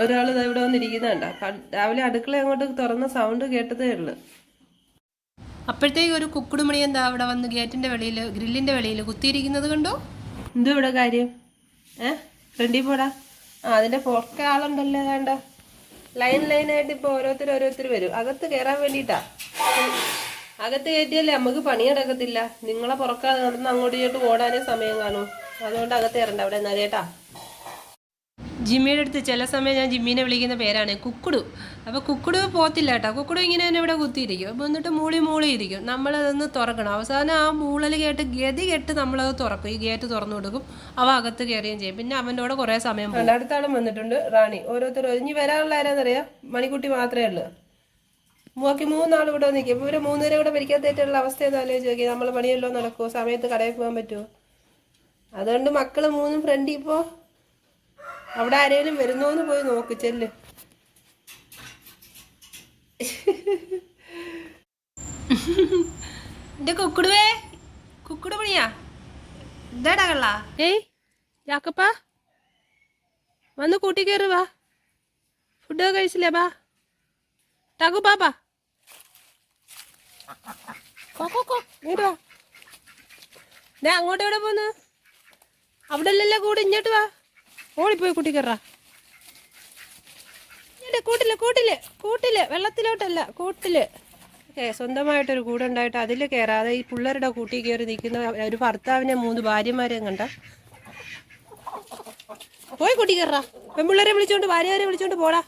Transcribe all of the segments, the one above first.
ഒരാൾ ഇവിടെ വന്നിരിക്കുന്നുണ്ട. രാവിലെ അടുക്കള അങ്ങോട്ട് തുറന്ന സൗണ്ട് കേട്ടതേ ഉള്ളു. അപ്പോഴത്തേക്ക് ഒരു കുക്കുടുമണി എന്താ അവിടെ വന്ന് ഗേറ്റിന്റെ വെളിയിൽ ഗ്രില്ലിന്റെ വെളിയിൽ കുത്തിയിരിക്കുന്നത് കണ്ടോ? എന്തോ ഇവിടെ കാര്യം? ഫ്രണ്ടിൽ പോടാ. അതിന്റെ പുറത്തെ ആളുണ്ടല്ലോ. വേണ്ട ലൈനായിട്ട് ഇപ്പൊ ഓരോരുത്തർ വരും. അകത്ത് കയറാൻ വേണ്ടിട്ടാ. അകത്ത് കയറ്റിയല്ലേ നമുക്ക് പണി നടക്കത്തില്ല. നിങ്ങളെ പുറക്കാതെ നടന്ന് അങ്ങോട്ട് ഇങ്ങോട്ട് ഓടാനേ സമയം കാണും. അതുകൊണ്ട് അകത്ത് കയറണ്ട. അവിടെ എന്നാ ചേട്ടാ. ജിമ്മിയുടെ അടുത്ത് ചില സമയം ഞാൻ ജിമ്മീനെ വിളിക്കുന്ന പേരാണ് കുക്കുടു. അപ്പോൾ കുക്കുടു പോത്തില്ല കേട്ടോ. കുക്കുടു ഇങ്ങനെ തന്നെ ഇവിടെ കുത്തിയിരിക്കും. അപ്പോൾ എന്നിട്ട് മൂളി ഇരിക്കും. നമ്മളതൊന്ന് തുറക്കണം. അവസാനം ആ മൂളൽ കേട്ട് ഗതി കെട്ട് നമ്മളത് തുറക്കും. ഈ ഗേറ്റ് തുറന്നു കൊടുക്കും. അവ അകത്ത് കയറുകയും ചെയ്യും. പിന്നെ അവൻ്റെ കൂടെ കുറേ സമയം പോകും. അടുത്താളും വന്നിട്ടുണ്ട്. റാണി. ഓരോരുത്തർ ഇനി വരാനുള്ള ആരാന്നറിയാം? മണിക്കുട്ടി മാത്രമേ ഉള്ളൂ. ബാക്കി 3 ആൾ ഇവിടെ നിൽക്കും. ഇപ്പോൾ ഇവരെ 3 പേരെ ഇവിടെ ഭരിക്കാത്തേറ്റുള്ള അവസ്ഥ എന്ന് ആലോചിച്ച് നോക്കി. നമ്മൾ പണിയല്ലോ നടക്കുമോ? സമയത്ത് കടയിൽ പോകാൻ പറ്റുമോ? അതുകൊണ്ട് മക്കൾ 3 ഫ്രണ്ടിൽ ഇപ്പോൾ അവിടെ ആരെങ്കിലും വരുന്നോന്ന് പോയി നോക്ക്. ചെല്ല്. എന്റെ കുക്കുടു പണിയാ എന്താടാ കള്ള? ഏയ് ജാക്കപ്പാ, വന്ന് കൂട്ടി കയറി വാ. ഫുഡൊക്കെ കഴിച്ചില്ലേ? ബാ ടാക്കു പാപ്പാ. ഇങ്ങോട്ട് വാ. അങ്ങോട്ട് എവിടെ പോന്ന്? അവിടെ അല്ലല്ലോ കൂടെ. ഇങ്ങോട്ട് വാ. ഓടിപ്പോയി കൂട്ടി കയറാ. കൂട്ടില് വെള്ളത്തിലോട്ടല്ല, കൂട്ടില്. സ്വന്തമായിട്ടൊരു കൂടുണ്ടായിട്ട് അതിൽ കയറാതെ ഈ പിള്ളേരുടെ കൂട്ടി കയറി നിൽക്കുന്ന ഒരു ഭർത്താവിനെ 3 ഭാര്യമാരെയും കണ്ട. പോയി കൂട്ടി കയറാ. പെൺപിള്ളേരെ വിളിച്ചോണ്ട് ഭാര്യമാരെ വിളിച്ചോണ്ട് പോടാ.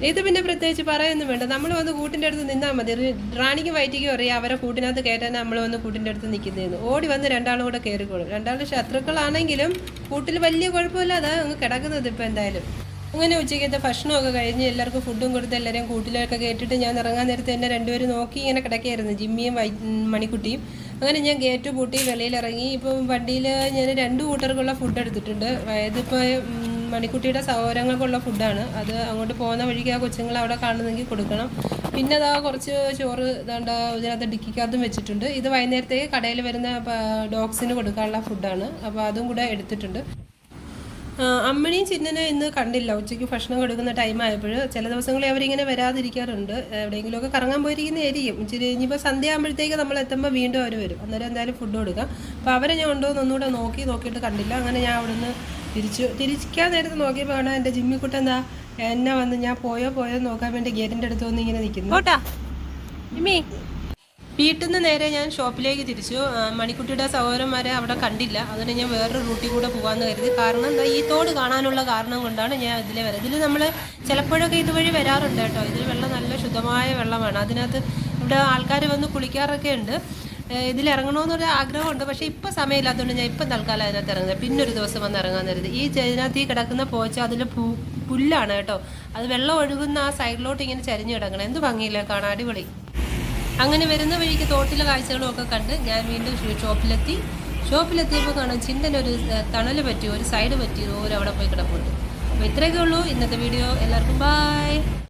ഇത് പിന്നെ പ്രത്യേകിച്ച് പറയൊന്നും വേണ്ട. നമ്മൾ വന്ന് കൂട്ടിൻ്റെ അടുത്ത് നിന്നാൽ മതി. റാണിക്ക് വയറ്റിക്കും അറിയാം അവരെ കൂട്ടിനകത്ത് കയറ്റാൻ നമ്മൾ വന്ന് കൂട്ടിൻ്റെ അടുത്ത് നിൽക്കുന്നതെന്ന്. ഓടി വന്ന് 2 ആളും കൂടെ കയറിക്കോളും. 2 ആൾ ശത്രുക്കളാണെങ്കിലും കൂട്ടിൽ വലിയ കുഴപ്പമില്ലാതെ അങ്ങ് കിടക്കുന്നത്. ഇപ്പം എന്തായാലും അങ്ങനെ ഉച്ചയ്ക്കത്തെ ഭക്ഷണമൊക്കെ കഴിഞ്ഞ് എല്ലാവർക്കും ഫുഡും കൊടുത്ത് എല്ലാവരെയും കൂട്ടിലൊക്കെ കേട്ടിട്ട് ഞാൻ ഇറങ്ങാൻ നേരത്തെ എന്നെ 2 പേരും നോക്കി ഇങ്ങനെ കിടക്കുകയായിരുന്നു, ജിമ്മിയും മണിക്കുട്ടിയും. അങ്ങനെ ഞാൻ ഗേറ്റ് പൂട്ടി വെളിയിലിറങ്ങി. ഇപ്പം വണ്ടിയിൽ ഞാൻ 2 കൂട്ടർക്കുള്ള ഫുഡ് എടുത്തിട്ടുണ്ട്. ഇതിപ്പോൾ മണിക്കുട്ടിയുടെ സഹോദരങ്ങൾക്കുള്ള ഫുഡാണ്. അത് അങ്ങോട്ട് പോകുന്ന വഴിക്ക് ആ കൊച്ചുങ്ങൾ അവിടെ കാണുന്നെങ്കിൽ കൊടുക്കണം. പിന്നെ അതാ കുറച്ച് ചോറ് ഇതാണ്ട് ഇതിനകത്ത് ഡിക്കിക്കകത്തും വെച്ചിട്ടുണ്ട്. ഇത് വൈകുന്നേരത്തേക്ക് കടയിൽ വരുന്ന ഡോഗ്സിന് കൊടുക്കാനുള്ള ഫുഡാണ്. അപ്പോൾ അതും കൂടെ എടുത്തിട്ടുണ്ട്. അമ്മണിയും ചിന്നനെ ഇന്ന് കണ്ടില്ല. ഉച്ചയ്ക്ക് ഭക്ഷണം കൊടുക്കുന്ന ടൈം ആയപ്പോൾ ചില ദിവസങ്ങളിൽ അവരിങ്ങനെ വരാതിരിക്കാറുണ്ട്. എവിടെയെങ്കിലുമൊക്കെ കറങ്ങാൻ പോയിരിക്കുന്നതായിരിക്കും. ഇച്ചിരി ഇനിയിപ്പോൾ സന്ധ്യ ആകുമ്പോഴത്തേക്ക് നമ്മൾ എത്തുമ്പോൾ വീണ്ടും അവർ വരും. അന്നേരം എന്തായാലും ഫുഡ് കൊടുക്കാം. അപ്പോൾ അവരെ ഞാൻ ഉണ്ടോ എന്നൊന്നുകൂടെ നോക്കിയിട്ട് കണ്ടില്ല. അങ്ങനെ ഞാൻ അവിടുന്ന് തിരിക്കാൻ നേരത്ത് നോക്കിയപ്പോൾ കാണാൻ എൻ്റെ ജിമ്മിക്കുട്ടൻ എന്താ എന്നെ വന്ന് ഞാൻ പോയോ നോക്കാൻ വേണ്ടി ഗേറ്റിൻ്റെ അടുത്ത് വന്ന് ഇങ്ങനെ നിൽക്കുന്നു. ഓട്ടാ ജിമ്മി. വീട്ടിൽ നിന്ന് നേരെ ഞാൻ ഷോപ്പിലേക്ക് തിരിച്ചു. മണിക്കുട്ടിയുടെ സഹോദരന്മാരെ അവിടെ കണ്ടില്ല. അതുകൊണ്ട് ഞാൻ വേറൊരു റൂട്ടിൽ കൂടെ പോകാമെന്ന് കരുതി. കാരണം എന്താ, ഈ തോട് കാണാനുള്ള കാരണം കൊണ്ടാണ് ഞാൻ ഇതിലെ വരാം. ഇതിൽ നമ്മൾ ചിലപ്പോഴൊക്കെ ഇതുവഴി വരാറുണ്ട് കേട്ടോ. ഇതിൽ വെള്ളം നല്ല ശുദ്ധമായ വെള്ളമാണ്. അതിനകത്ത് ഇവിടെ ആൾക്കാർ വന്ന് കുളിക്കാറൊക്കെ ഉണ്ട്. ഇതിലിറങ്ങണമെന്നൊരു ആഗ്രഹമുണ്ട്. പക്ഷേ ഇപ്പം സമയമില്ലാത്തതുകൊണ്ട് ഞാൻ ഇപ്പം തൽക്കാലം അതിനകത്ത് ഇറങ്ങുന്നത്. പിന്നൊരു ദിവസം വന്ന് ഇറങ്ങാൻ കരുതി. ഇതിനകത്ത് ഈ കിടക്കുന്ന പോച്ച അതിൽ പുല്ലാണ് കേട്ടോ. അത് വെള്ളം ഒഴുകുന്ന ആ സൈഡിലോട്ട് ഇങ്ങനെ ചരിഞ്ഞ് കിടക്കണം. എന്ത് ഭംഗിയില്ല കാണാൻ, അടിപൊളി. അങ്ങനെ വരുന്ന വഴിക്ക് തോട്ടിലെ കാഴ്ചകളും ഒക്കെ കണ്ട് ഞാൻ വീണ്ടും ഷോപ്പിലെത്തിയപ്പോൾ കാണാം ചിന്തനൊരു തണൽ പറ്റി, ഒരു സൈഡ് പറ്റി അവിടെ പോയി കിടപ്പുണ്ട്. അപ്പോൾ ഇത്രയൊക്കെ ഉള്ളൂ ഇന്നത്തെ വീഡിയോ. എല്ലാവർക്കും ബൈ.